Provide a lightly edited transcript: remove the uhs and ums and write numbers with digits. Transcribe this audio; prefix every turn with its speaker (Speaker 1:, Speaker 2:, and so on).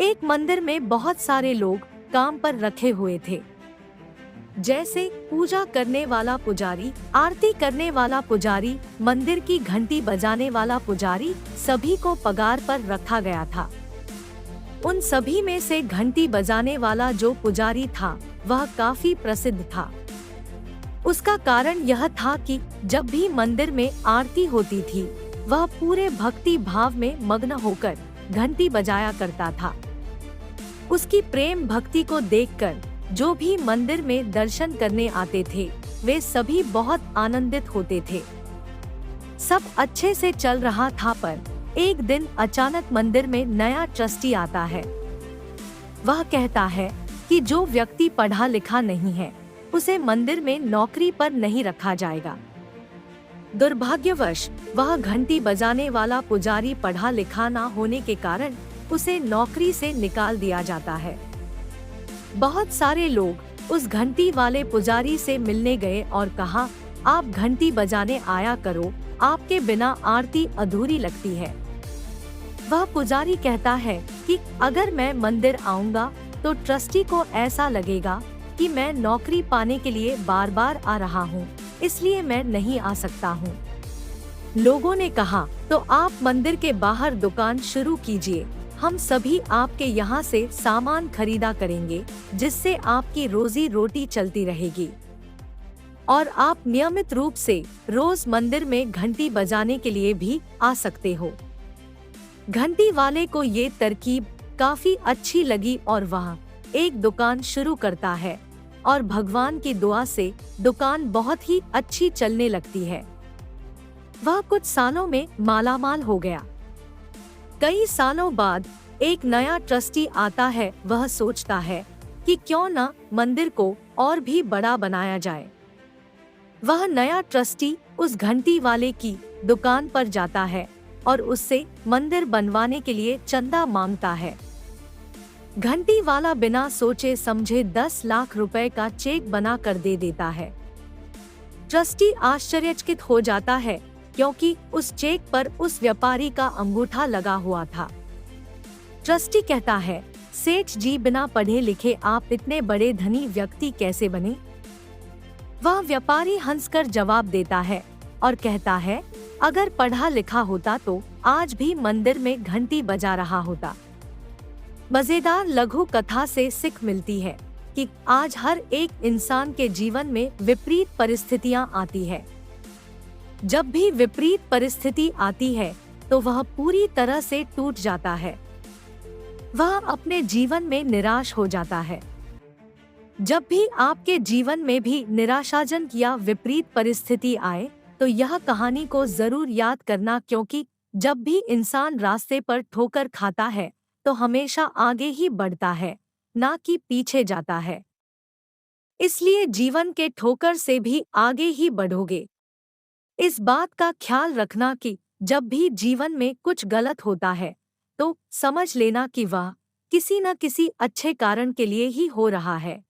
Speaker 1: एक मंदिर में बहुत सारे लोग काम पर रखे हुए थे, जैसे पूजा करने वाला पुजारी, आरती करने वाला पुजारी, मंदिर की घंटी बजाने वाला पुजारी। सभी को पगार पर रखा गया था। उन सभी में से घंटी बजाने वाला जो पुजारी था वह काफी प्रसिद्ध था। उसका कारण यह था कि जब भी मंदिर में आरती होती थी वह पूरे भक्ति भाव में मग्न होकर घंटी बजाया करता था। उसकी प्रेम भक्ति को देखकर जो भी मंदिर में दर्शन करने आते थे वे सभी बहुत आनंदित होते थे। सब अच्छे से चल रहा था, पर एक दिन अचानक मंदिर में नया ट्रस्टी आता है। वह कहता है कि जो व्यक्ति पढ़ा लिखा नहीं है उसे मंदिर में नौकरी पर नहीं रखा जाएगा। दुर्भाग्यवश वह घंटी बजाने वाला पुजारी पढ़ा लिखा ना होने के कारण उसे नौकरी से निकाल दिया जाता है। बहुत सारे लोग उस घंटी वाले पुजारी से मिलने गए और कहा, आप घंटी बजाने आया करो, आपके बिना आरती अधूरी लगती है। वह पुजारी कहता है कि अगर मैं मंदिर आऊंगा तो ट्रस्टी को ऐसा लगेगा कि मैं नौकरी पाने के लिए बार बार आ रहा हूँ, इसलिए मैं नहीं आ सकता हूँ। लोगों ने कहा, तो आप मंदिर के बाहर दुकान शुरू कीजिए, हम सभी आपके यहाँ से सामान खरीदा करेंगे, जिससे आपकी रोजी रोटी चलती रहेगी और आप नियमित रूप से रोज मंदिर में घंटी बजाने के लिए भी आ सकते हो। घंटी वाले को ये तरकीब काफी अच्छी लगी और वह एक दुकान शुरू करता है और भगवान की दुआ से दुकान बहुत ही अच्छी चलने लगती है। वह कुछ सालों में मालामाल हो गया। कई सालों बाद एक नया ट्रस्टी आता है। वह सोचता है कि क्यों न मंदिर को और भी बड़ा बनाया जाए। वह नया ट्रस्टी उस घंटी वाले की दुकान पर जाता है और उससे मंदिर बनवाने के लिए चंदा मांगता है। घंटी वाला बिना सोचे समझे 10 लाख रुपए का चेक बना कर दे देता है। ट्रस्टी आश्चर्यचकित हो जाता है क्योंकि उस चेक पर उस व्यापारी का अंगूठा लगा हुआ था। ट्रस्टी कहता है, सेठ जी, बिना पढ़े लिखे आप इतने बड़े धनी व्यक्ति कैसे बने? वह व्यापारी हंसकर जवाब देता है और कहता है, अगर पढ़ा लिखा होता तो आज भी मंदिर में घंटी बजा रहा होता। मजेदार लघु कथा से सीख मिलती है कि आज हर एक इंसान के जीवन में विपरीत परिस्थितियां आती है। जब भी विपरीत परिस्थिति आती है तो वह पूरी तरह से टूट जाता है। वह अपने जीवन में निराश हो जाता है। जब भी आपके जीवन में भी निराशाजनक या विपरीत परिस्थिति आए तो यह कहानी को जरूर याद करना, क्योंकि जब भी इंसान रास्ते पर ठोकर खाता है तो हमेशा आगे ही बढ़ता है, ना कि पीछे जाता है। इसलिए जीवन के ठोकर से भी आगे ही बढ़ोगे। इस बात का ख्याल रखना कि जब भी जीवन में कुछ गलत होता है तो समझ लेना कि वह किसी न किसी अच्छे कारण के लिए ही हो रहा है।